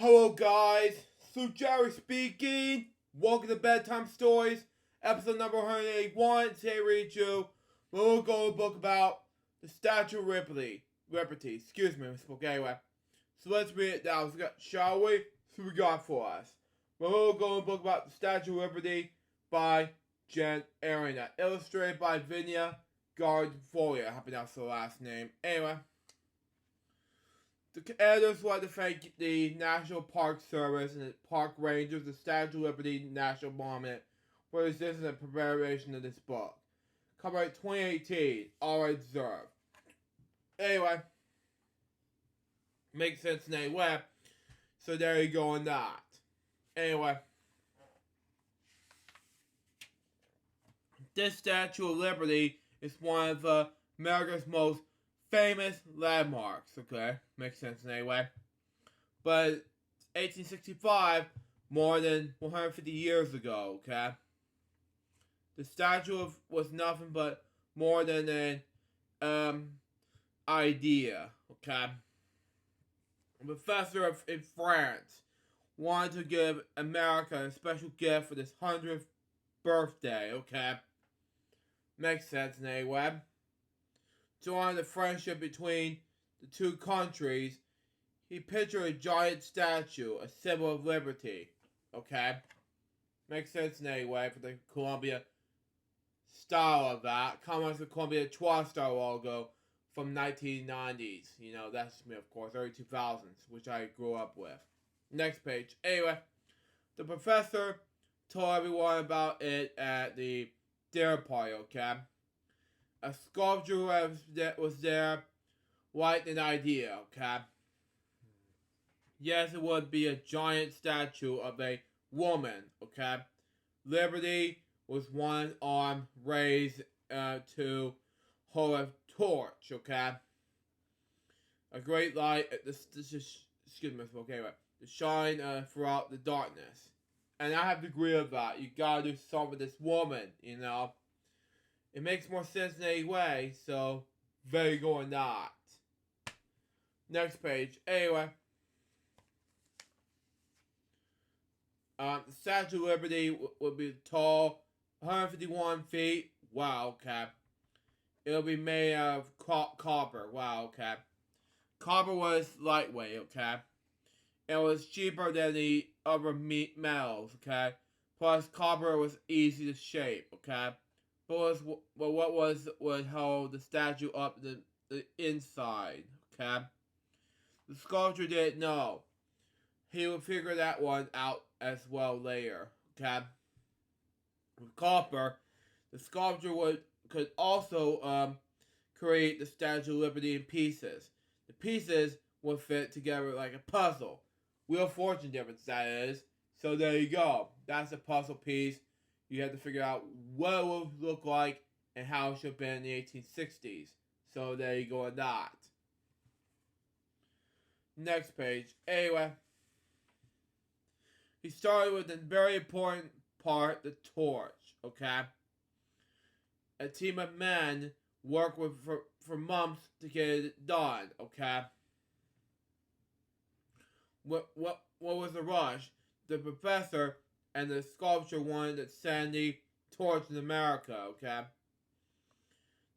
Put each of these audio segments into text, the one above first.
Hello guys, Sue Jerry speaking. Welcome to Bedtime Stories, episode number 181. Today read you we'll go a book about the Statue of Liberty. Excuse me, I spoke anyway. So let's read it down, shall we? So we got for us. We'll go a book about the Statue of Liberty by Jen Arena, illustrated by Vinia Garfolia. I hope that's the last name. Anyway. The editors would like to thank the National Park Service and the Park Rangers, the Statue of Liberty National Monument, for assistance in preparation of this book. Copyright 2018, all rights reserved. Anyway, makes sense in any way, so there you go on that. Anyway, this Statue of Liberty is one of America's most famous landmarks, okay? Makes sense in any way. But 1865, more than 150 years ago, okay? The statue was nothing but more than an idea, okay? A professor in France wanted to give America a special gift for this 100th birthday, okay? Makes sense in any way. To honor the friendship between the two countries, he pictured a giant statue, a symbol of liberty. Okay? Makes sense in any way for the Columbia style of that. Comes with the Columbia TriStar logo from 1990s. You know, that's me, of course, early 2000s, which I grew up with. Next page. Anyway, the professor told everyone about it at the dinner party, okay? A sculpture was there, liked an idea, okay? Yes, it would be a giant statue of a woman, okay? Liberty was one arm raised to hold a torch, okay? A great light, excuse me, okay, right, to shine throughout the darkness. And I have to agree with that. You gotta do something with this woman, you know? It makes more sense in any way, so there you go or not. Next page. Anyway. The Statue of Liberty would be tall, 151 feet. Wow, okay. It'll be made of copper. Wow, okay. Copper was lightweight, okay. It was cheaper than the other metals, okay. Plus, copper was easy to shape, okay. But what would hold the statue up the inside, okay? The sculptor didn't know. He would figure that one out as well later, okay? With copper, the sculptor could also create the Statue of Liberty in pieces. The pieces would fit together like a puzzle. Wheel of Fortune difference, that is. So there you go. That's a puzzle piece. You have to figure out what it would look like and how it should have been in the 1860s. So there you go on that. Next page. Anyway. He started with the very important part, the torch. Okay? A team of men worked for months to get it done. Okay? What was the rush? The professor and the sculpture wanted to send the torch to America, okay?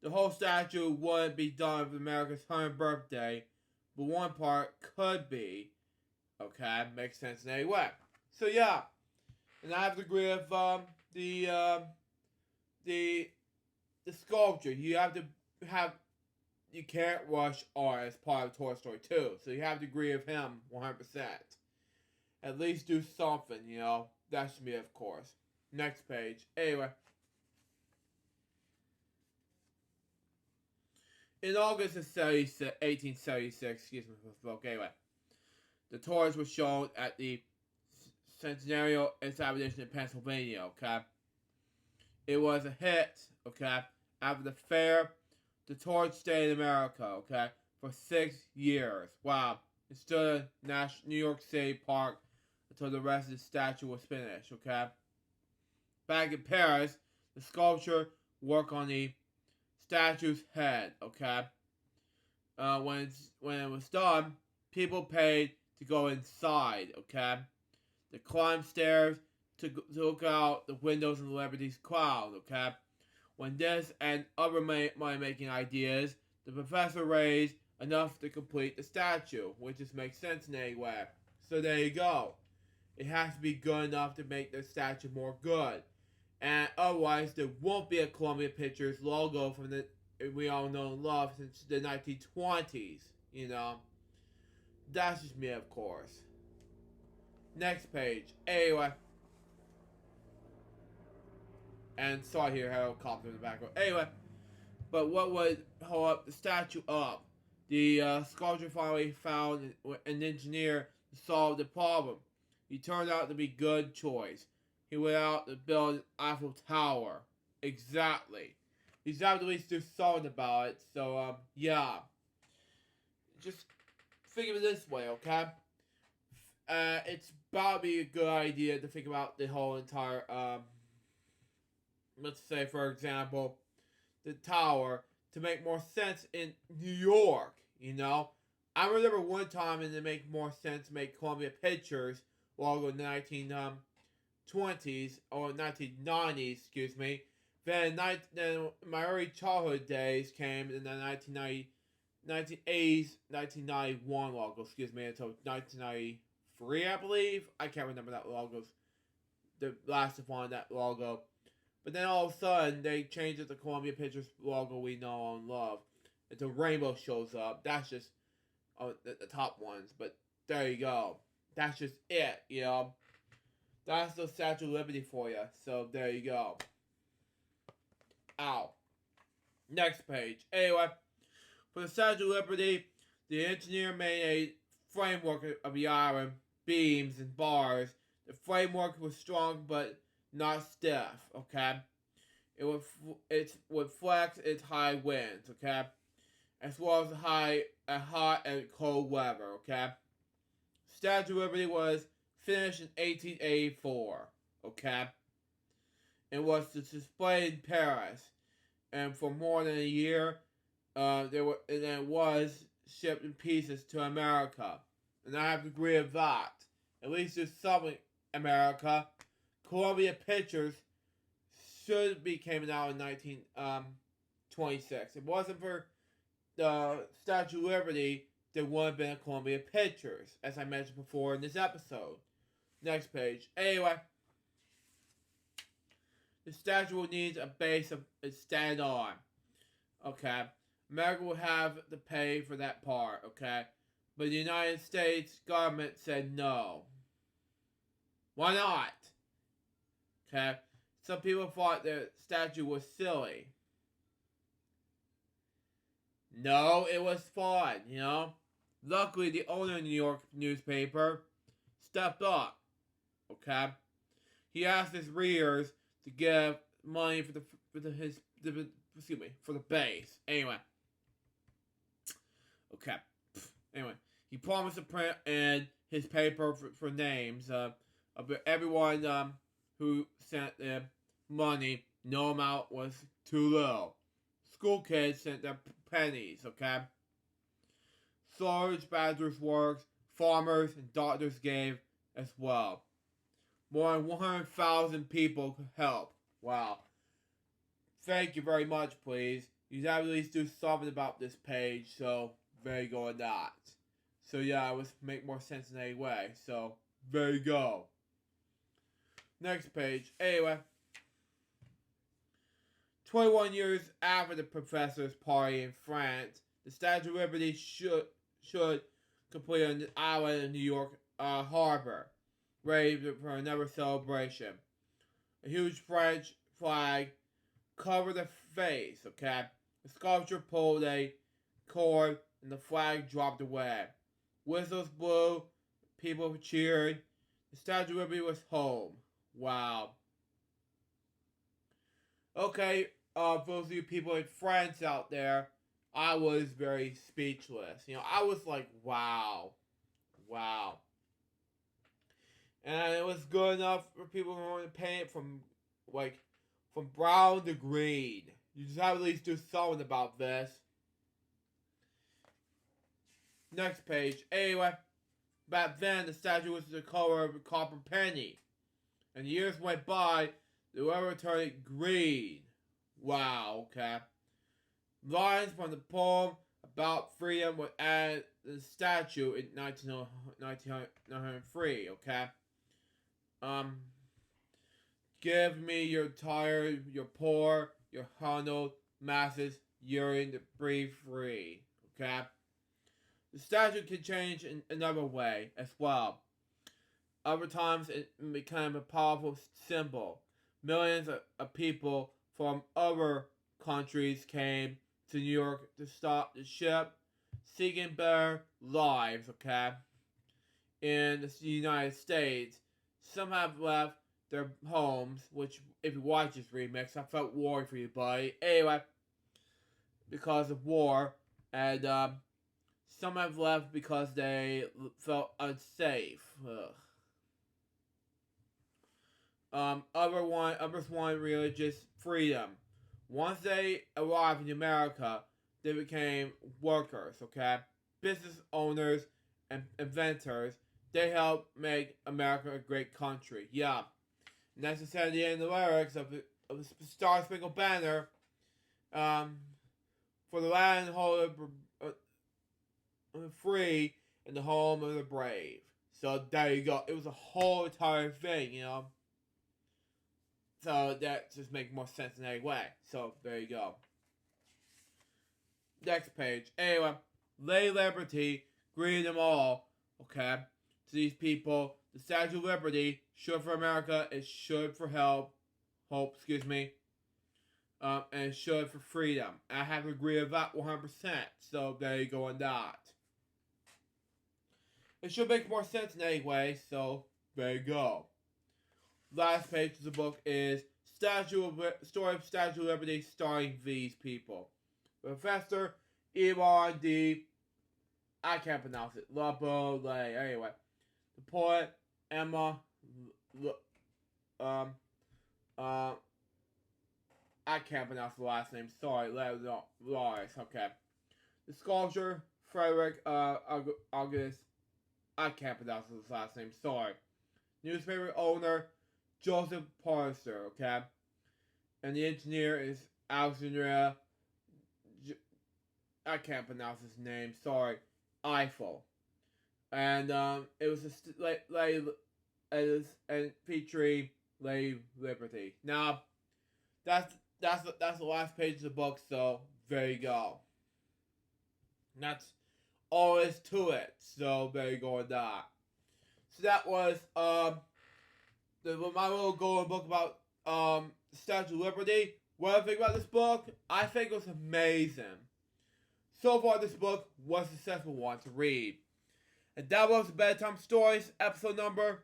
The whole statue wouldn't be done for America's 100th birthday, but one part could be, okay? Makes sense in any way. So yeah, and I have to agree with the sculpture. You can't rush art as part of Toy Story 2, so you have to agree with him 100%. At least do something, you know. That's me, of course. Next page. Anyway. In August of 1876, excuse me for the book, anyway, the torch was shown at the Centennial Exhibition in Pennsylvania, okay? It was a hit, okay? After the fair, the torch stayed in America, okay? For 6 years. Wow. It stood in New York City Park until the rest of the statue was finished, okay? Back in Paris, the sculpture worked on the statue's head, okay? When it was done, people paid to go inside, okay? They climb stairs to look out the windows in the celebrities' crowd, okay? When this and other money-making ideas, the professor raised enough to complete the statue, which just makes sense in any way. So there you go. It has to be good enough to make the statue more good. And otherwise, there won't be a Columbia Pictures logo from the we all know and love since the 1920s, you know. That's just me, of course. Next page. Anyway. And saw here helicopter in the background. Anyway. But what would hold up the statue up? The sculptor finally found an engineer to solve the problem. He turned out to be a good choice. He went out to build an Eiffel Tower. Exactly. He's at least do something about it. So, yeah. Just think of it this way, okay? It's about to be a good idea to think about the whole entire, let's say, for example, the tower to make more sense in New York, you know? I remember one time and it made more sense to make Columbia Pictures logo in the 1920s, or 1990s, excuse me. Then my early childhood days came in the 1980s, 1991 logo, excuse me, until 1993, I believe. I can't remember that logo, the last one, that logo. But then all of a sudden, they changed it to Columbia Pictures logo we know and love. And the rainbow shows up. That's just the top ones. But there you go. That's just it, you know. That's the Statue of Liberty for you. So there you go. Ow. Next page. Anyway, for the Statue of Liberty, the engineer made a framework of the iron, beams, and bars. The framework was strong but not stiff, okay? It would flex its high winds, okay? As well as hot and cold weather, okay? Statue of Liberty was finished in 1884, okay? It was displayed in Paris, and for more than a year, it was shipped in pieces to America, and I have to agree with that. At least there's something, America. Columbia Pictures should be coming out in 1926. It wasn't for the Statue of Liberty, there would have been a Columbia Pictures, as I mentioned before in this episode. Next page. Anyway, the statue will need a base to stand on. Okay. America will have to pay for that part, okay? But the United States government said no. Why not? Okay? Some people thought the statue was silly. No, it was fun, you know? Luckily, the owner of the New York newspaper stepped up, okay? He asked his readers to give money for the base. Anyway. Okay. Anyway, he promised to print in his paper for names of everyone who sent them money. No amount was too little. School kids sent their pennies, okay? Soldiers, badgers, works, farmers, and doctors gave as well. More than 100,000 people could help. Wow. Thank you very much, please. You have to at least do something about this page, so there you go on that. So yeah, it would make more sense in any way. So there you go. Next page. Anyway. 21 years after the professor's party in France, the Statue of Liberty should complete on the island of New York harbor, ready for another celebration. A huge French flag covered the face, okay? The sculpture pulled a cord and the flag dropped away. Whistles blew, people cheered. The Statue of Liberty was home. Wow. Okay, for those of you people in France out there, I was very speechless. You know, I was like, wow. Wow. And it was good enough for people who wanted to paint it from brown to green. You just have to at least do something about this. Next page. Anyway, back then the statue was the color of a copper penny. And years went by, the river turned green. Wow, okay. Lines from the poem about freedom were added to the statue in 1903, okay? Give me your tired, your poor, your huddled masses yearning to breathe free, okay? The statue can change in another way as well. Other times it became a powerful symbol. Millions of people from other countries came to New York to stop the ship, seeking better lives, okay? In the United States, some have left their homes, which, if you watch this remix, I felt worried for you, buddy. Anyway, because of war, and some have left because they felt unsafe. Others wanted religious freedom. Once they arrived in America, they became workers, okay? Business owners and inventors. They helped make America a great country. Yeah. And that's said at the end of the lyrics of the Star Spangled Banner. For the land and home of the free and the home of the brave. So there you go. It was a whole entire thing, you know. So that just makes more sense in any way. So there you go. Next page. Anyway, Lady Liberty greeted them all, okay? To these people, the Statue of Liberty stood for America, it stood for hope, and it stood for freedom. I have to agree with that 100%. So there you go on that. It should make more sense in any way, so there you go. Last page of the book is Story of Statue of Liberty starring these people. Professor E.R.D. I can't pronounce it. Labole. Anyway. The poet Emma I can't pronounce the last name. Sorry. Lars. Okay. The sculptor Frederick August. I can't pronounce his last name. Sorry. Newspaper owner Joseph Parser, okay? And the engineer is Alexandria, I can't pronounce his name, sorry, Eiffel. And it was and featuring Lady Liberty. Now, that's the last page of the book, so there you go. And that's all there is to it, so there you go with that. So that was my little golden book about the Statue of Liberty. What I think about this book? I think it was amazing. So far, this book was a successful one to read. And that was Bedtime Stories, episode number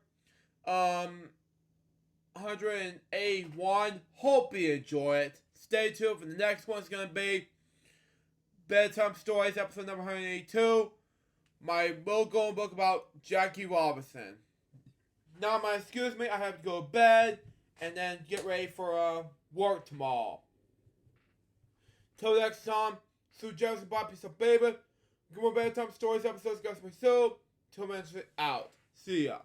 181. Hope you enjoy it. Stay tuned for the next one. It's going to be Bedtime Stories, episode number 182. My little golden book about Jackie Robinson. Now, excuse me, I have to go to bed and then get ready for work tomorrow. Till next time, Sue Jefferson, Bob, peace out, baby. Good more Bedtime Stories episodes, guys, pursue. Till Wednesday, out. See ya.